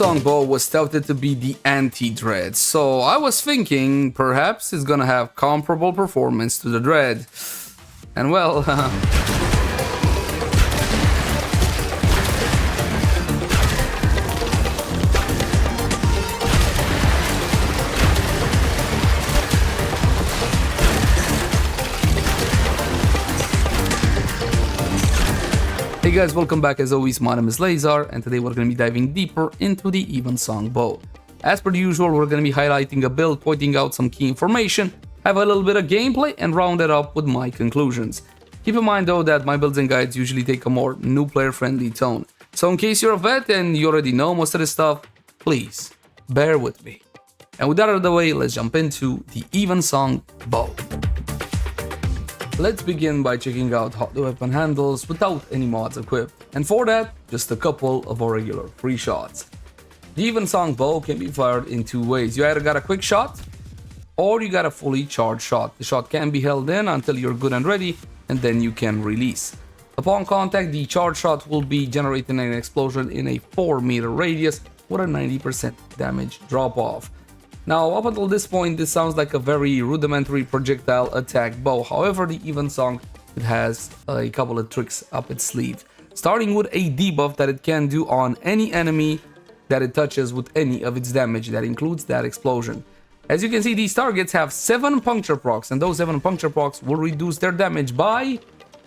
Evensong Bow was touted to be the anti-Dread, so I was thinking perhaps it's gonna have comparable performance to the Dread. And well, hey guys, welcome back. As always, my name is Leyzar, and today we're going to be diving deeper into the Evensong Bow. As per usual, we're going to be highlighting a build, pointing out some key information, have a little bit of gameplay, and round it up with my conclusions. Keep in mind though that my builds and guides usually take a more new player friendly tone, so in case you're a vet and you already know most of this stuff, please bear with me. And with that out of the way, let's jump into the Evensong Bow. Let's begin by checking out how the weapon handles without any mods equipped, and for that, just a couple of our regular free shots. The Evensong Bow can be fired in two ways. You either got a quick shot, or you got a fully charged shot. The shot can be held in until you're good and ready, and then you can release. Upon contact, the charged shot will be generating an explosion in a 4-meter radius with a 90% damage drop-off. Now, up until this point, this sounds like a very rudimentary projectile attack bow. However, the Evensong, it has a couple of tricks up its sleeve. Starting with a debuff that it can do on any enemy that it touches with any of its damage. That includes that explosion. As you can see, these targets have 7 puncture procs, and those 7 puncture procs will reduce their damage by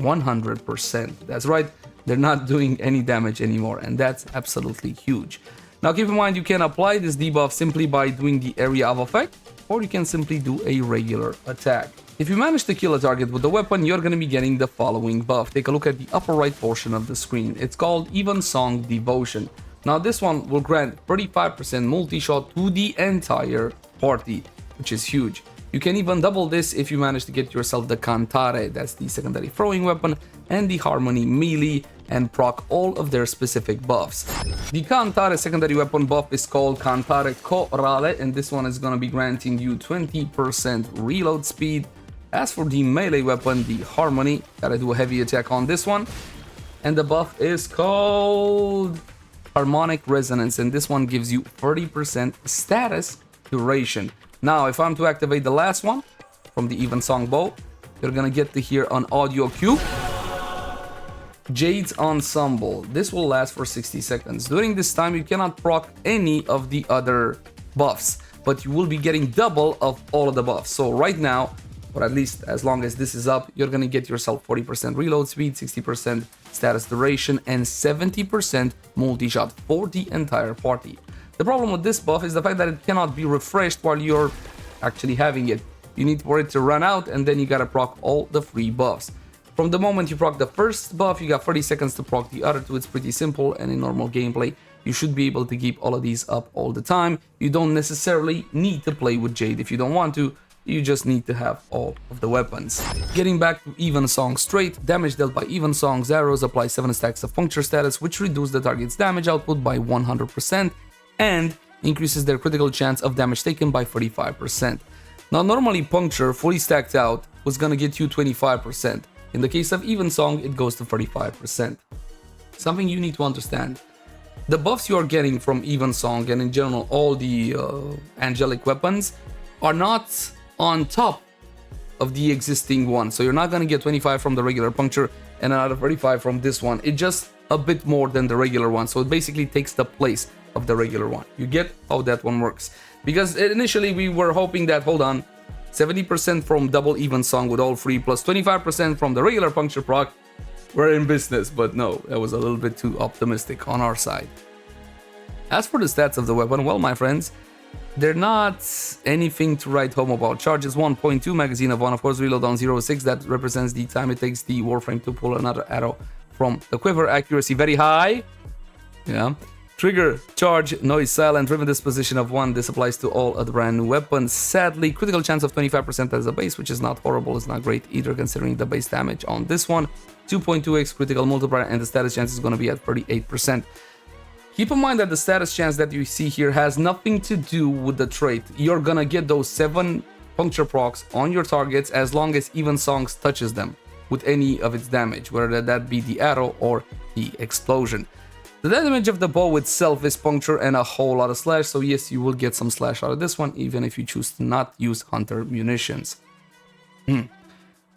100%. That's right, they're not doing any damage anymore, and that's absolutely huge. Now keep in mind, you can apply this debuff simply by doing the area of effect, or you can simply do a regular attack. If you manage to kill a target with the weapon, you're going to be getting the following buff. Take a look at the upper right portion of the screen. It's called Evensong Devotion. Now this one will grant 35% multi-shot to the entire party, which is huge. You can even double this if you manage to get yourself the Cantare, that's the secondary throwing weapon, and the Harmony melee, and proc all of their specific buffs. The Cantare secondary weapon buff is called Cantare Corale, and this one is going to be granting you 20% reload speed. As for the melee weapon, the Harmony, gotta do a heavy attack on this one, and the buff is called Harmonic Resonance, and this one gives you 30% status duration. Now, if I'm to activate the last one from the Evensong Bow, you're gonna get to hear an audio cue. Jade's Ensemble. This will last for 60 seconds. During this time, you cannot proc any of the other buffs, but you will be getting double of all of the buffs. So right now, or at least as long as this is up, you're gonna get yourself 40% reload speed, 60% status duration, and 70% multi-shot for the entire party. The problem with this buff is the fact that it cannot be refreshed while you're actually having it. You need for it to run out, and then you gotta proc all the free buffs. From the moment you proc the first buff, you got 30 seconds to proc the other two. It's pretty simple, and in normal gameplay, you should be able to keep all of these up all the time. You don't necessarily need to play with Jade if you don't want to. You just need to have all of the weapons. Getting back to Evensong straight, damage dealt by Evensong's arrows apply 7 stacks of puncture status, which reduce the target's damage output by 100% and increases their critical chance of damage taken by 45%. Now normally puncture fully stacked out was gonna get you 25%. In the case of Evensong, it goes to 35%. Something you need to understand. The buffs you are getting from Evensong, and in general all the angelic weapons, are not on top of the existing one. So you're not going to get 25 from the regular puncture and another 35 from this one. It's just a bit more than the regular one. So it basically takes the place of the regular one. You get how that one works. Because initially we were hoping that, hold on, 70% from double Evensong with all free plus 25% from the regular puncture proc, we're in business. But no, that was a little bit too optimistic on our side. As for the stats of the weapon, well, my friends, they're not anything to write home about. Charges 1.2, magazine of 1, of course, reload on 0.6. That represents the time it takes the Warframe to pull another arrow from the quiver. Accuracy very high. Yeah. Trigger, charge, noise silent, driven disposition of 1. This applies to all other brand new weapons. Sadly, critical chance of 25% as a base, which is not horrible. It's not great either considering the base damage on this one. 2.2x critical multiplier, and the status chance is going to be at 38%. Keep in mind that the status chance that you see here has nothing to do with the trait. You're gonna get those 7 puncture procs on your targets as long as Evensong touches them with any of its damage, whether that be the arrow or the explosion. The damage of the bow itself is puncture and a whole lot of slash, so yes, you will get some slash out of this one, even if you choose to not use hunter munitions.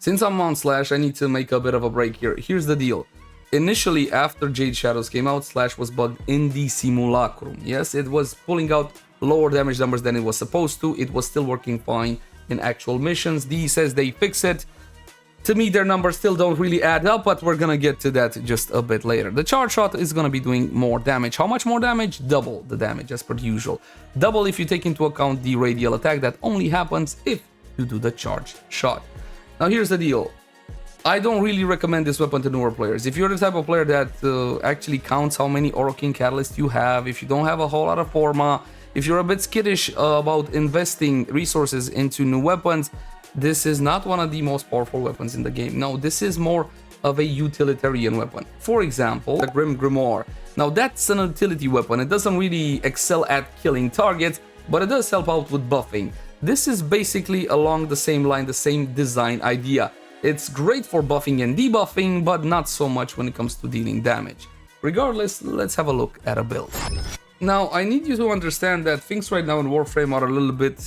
Since I'm on slash, I need to make a bit of a break here. Here's the deal. Initially, after Jade Shadows came out, slash was bugged in the simulacrum. Yes, it was pulling out lower damage numbers than it was supposed to. It was still working fine in actual missions. D says they fix it. To me, their numbers still don't really add up, but we're gonna get to that just a bit later. The charge shot is gonna be doing more damage. How much more damage? Double the damage as per usual. Double if you take into account the radial attack that only happens if you do the charge shot. Now here's the deal. I don't really recommend this weapon to newer players. If you're the type of player that actually counts how many Orokin catalysts you have, if you don't have a whole lot of forma, if you're a bit skittish about investing resources into new weapons, this is not one of the most powerful weapons in the game. No, this is more of a utilitarian weapon. For example, the Grim Grimoire. Now that's an utility weapon. It doesn't really excel at killing targets, but it does help out with buffing. This is basically along the same line, the same design idea. It's great for buffing and debuffing, but not so much when it comes to dealing damage. Regardless, let's have a look at a build. Now, I need you to understand that things right now in Warframe are a little bit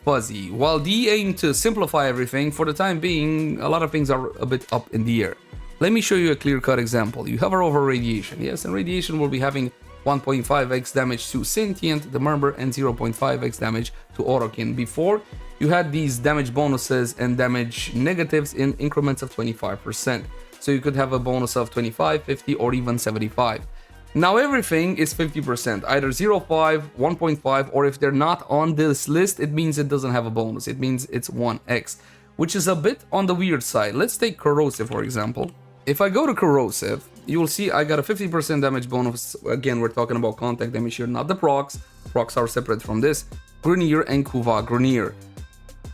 fuzzy. While D aim to simplify everything, for the time being, a lot of things are a bit up in the air. Let me show you a clear-cut example. You hover over Radiation. Yes, and Radiation will be having 1.5x damage to Sentient, the Murmur, and 0.5x damage to Orokin. Before, you had these damage bonuses and damage negatives in increments of 25%. So you could have a bonus of 25, 50, or even 75. Now everything is 50%, either 0.5, 1.5, or if they're not on this list, it means it doesn't have a bonus. It means it's 1x, which is a bit on the weird side. Let's take Corrosive, for example. If I go to Corrosive, you will see I got a 50% damage bonus. Again, we're talking about contact damage here, not the procs. Procs are separate from this. Grenier and Kuva Grenier.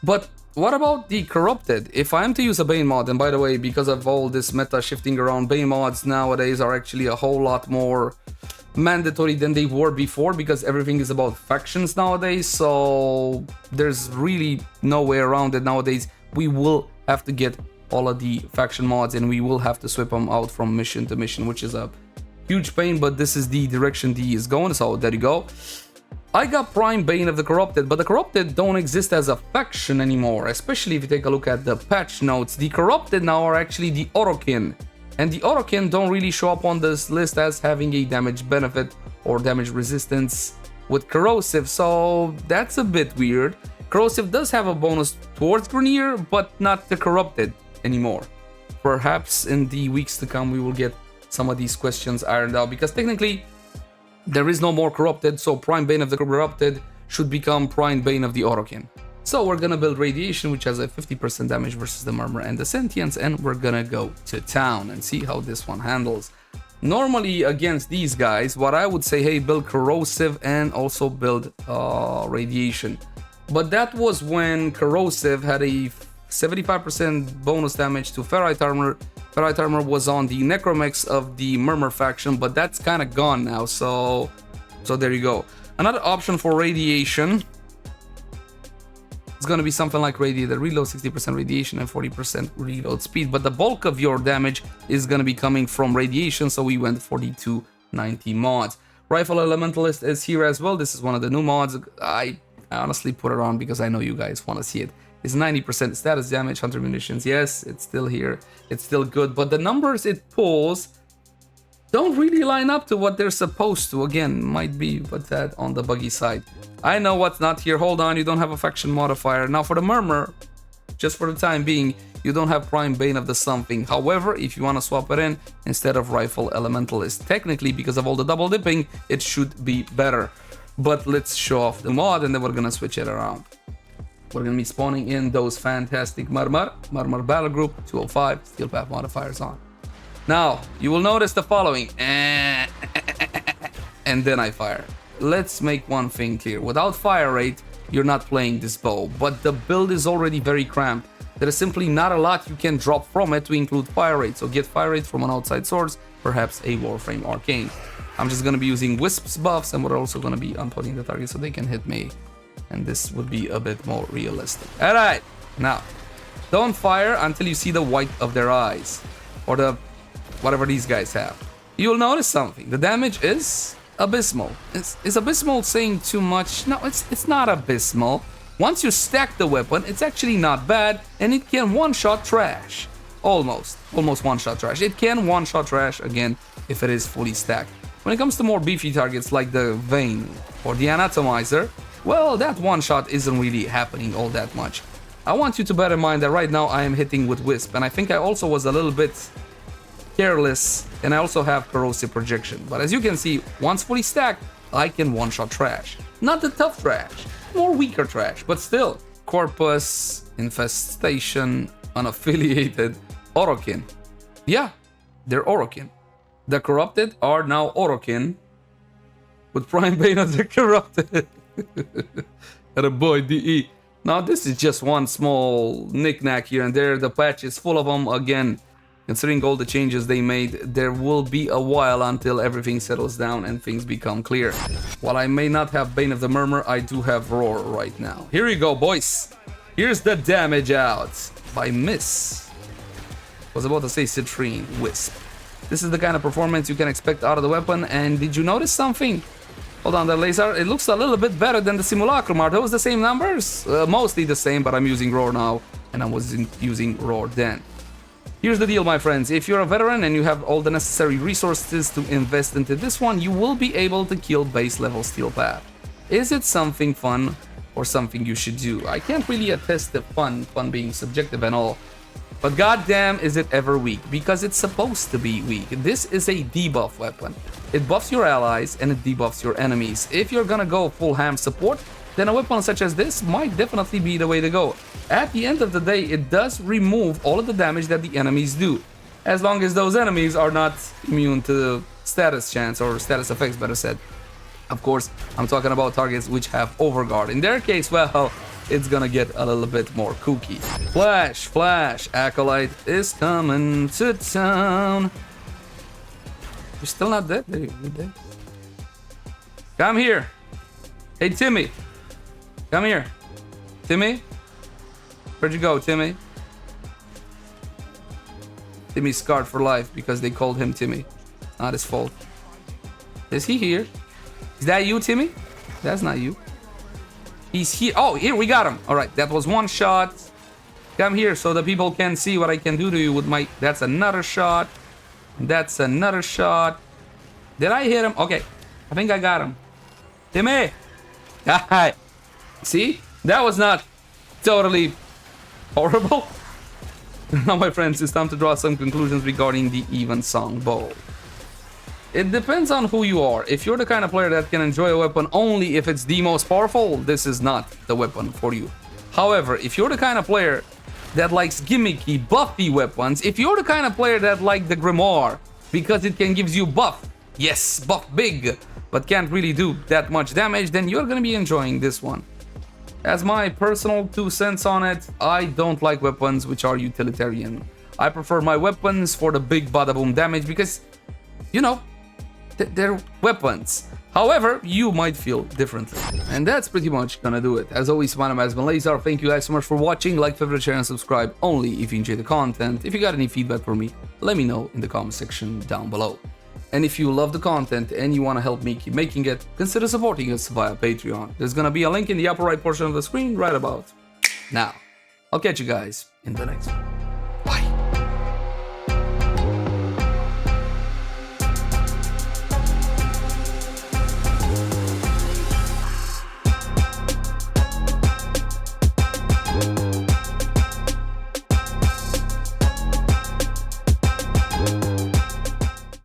But what about the Corrupted? If I am to use a Bane mod, and by the way, because of all this meta shifting around, Bane mods nowadays are actually a whole lot more mandatory than they were before, because everything is about factions nowadays, so there's really no way around it nowadays. We will have to get all of the faction mods, and we will have to swap them out from mission to mission, which is a huge pain, but this is the direction D is going, so there you go. I got Prime Bane of the Corrupted, but the Corrupted don't exist as a faction anymore, especially if you take a look at the patch notes. The Corrupted now are actually the Orokin, and the Orokin don't really show up on this list as having a damage benefit or damage resistance with Corrosive, so that's a bit weird. Corrosive does have a bonus towards Grenier, but not the Corrupted anymore. Perhaps in the weeks to come we will get some of these questions ironed out, because technically there is no more Corrupted, so Prime Bane of the Corrupted should become Prime Bane of the Orokin. So we're gonna build Radiation, which has a 50% damage versus the Murmur and the Sentience, and we're gonna go to town and see how this one handles. Normally against these guys, what I would say, hey, build Corrosive and also build Radiation. But that was when Corrosive had a 75% bonus damage to Ferrite Armor. Ferrite Armor was on the Necromex of the Murmur faction, but that's kind of gone now, so there you go. Another option for Radiation is going to be something like Radiate that reloads 60% radiation and 40% reload speed, but the bulk of your damage is going to be coming from Radiation, so we went for the 290 mods. Rifle Elementalist is here as well. This is one of the new mods. I honestly put it on because I know you guys want to see it. It's 90% status damage, Hunter Munitions. Yes, it's still here. It's still good, but the numbers it pulls don't really line up to what they're supposed to. Again, might be but that on the buggy side. I know what's not here. Hold on, you don't have a faction modifier. Now for the Murmur, just for the time being, you don't have Prime Bane of the something. However, if you want to swap it in instead of Rifle Elementalist, technically because of all the double dipping, it should be better. But let's show off the mod and then we're gonna switch it around. We're going to be spawning in those fantastic Murmur Battle Group, 205, Steel Path modifiers on. Now, you will notice the following. And then I fire. Let's make one thing clear. Without fire rate, you're not playing this bow, but the build is already very cramped. There is simply not a lot you can drop from it to include fire rate, so get fire rate from an outside source, perhaps a Warframe Arcane. I'm just going to be using Wisps buffs, and we're also going to be unputting the target so they can hit me. And this would be a bit more realistic. Alright, now, don't fire until you see the white of their eyes. Or the whatever these guys have. you'll notice something. The damage is abysmal. Is abysmal saying too much? No, it's not abysmal. Once you stack the weapon, it's actually not bad, and it can one-shot trash. Almost one-shot trash. It can one-shot trash, again, if it is fully stacked. When it comes to more beefy targets like the Vein or the Anatomizer, well, that one-shot isn't really happening all that much. I want you to bear in mind that right now I am hitting with Wisp, and I think I also was a little bit careless, and I also have Corrosive Projection. But as you can see, once fully stacked, I can one-shot trash. Not the tough trash, more weaker trash, but still. Corpus, Infestation, Unaffiliated, Orokin. Yeah, they're Orokin. The Corrupted are now Orokin, with Prime Bane as the Corrupted. And a boy, DE. Now this is just one small knick-knack here and there. The patch is full of them. Again, considering all the changes they made, there will be a while until everything settles down and things become clear. While I may not have Bane of the Murmur, I do have Roar right now. Here you go, boys. Here's the damage out by Miss. Was about to say Citrine Wisp. This is the kind of performance you can expect out of the weapon. And did you notice something? Hold on there, Laser. It looks a little bit better than the Simulacrum. Are those the same numbers? Mostly the same, but I'm using Roar now, and I wasn't using Roar then. Here's the deal, my friends. If you're a veteran and you have all the necessary resources to invest into this one, you will be able to kill base level Steel Path. Is it something fun or something you should do? I can't really attest to fun being subjective and all. But goddamn, is it ever weak? Because it's supposed to be weak. This is a debuff weapon. It buffs your allies and it debuffs your enemies. If you're gonna go full ham support, then a weapon such as this might definitely be the way to go. At the end of the day, it does remove all of the damage that the enemies do, as long as those enemies are not immune to status chance or status effects, better said. Of course, I'm talking about targets which have Overguard. In their case, well, it's gonna get a little bit more kooky. Flash, flash, Acolyte is coming to town. You're still not dead? There you go. Come here. Hey, Timmy. Come here. Timmy? Where'd you go, Timmy? Timmy's scarred for life because they called him Timmy. Not his fault. Is he here? Is that you, Timmy? That's not you. He's here. Oh, here, we got him. All right, that was one shot. Come here so the people can see what I can do to you with my... That's another shot. That's another shot. Did I hit him? Okay, I think I got him. Timmy! Hi. See? That was not totally horrible. Now, my friends, it's time to draw some conclusions regarding the Evensong Bow. It depends on who you are. If you're the kind of player that can enjoy a weapon only if it's the most powerful, this is not the weapon for you. However, if you're the kind of player that likes gimmicky, buffy weapons, if you're the kind of player that likes the Grimoire because it can give you buff, yes, buff big, but can't really do that much damage, then you're gonna be enjoying this one. As my personal 2 cents on it, I don't like weapons which are utilitarian. I prefer my weapons for the big bada boom damage because, you know, they're weapons. However, you might feel differently. And that's pretty much gonna do it. As always, my name has been Leyzar. Thank you guys so much for watching. Like, favorite, share, and subscribe only if you enjoy the content. If you got any feedback for me, let me know in the comment section down below. And if you love the content and you want to help me keep making it, consider supporting us via Patreon. There's gonna be a link in the upper right portion of the screen right about now. I'll catch you guys in the next one.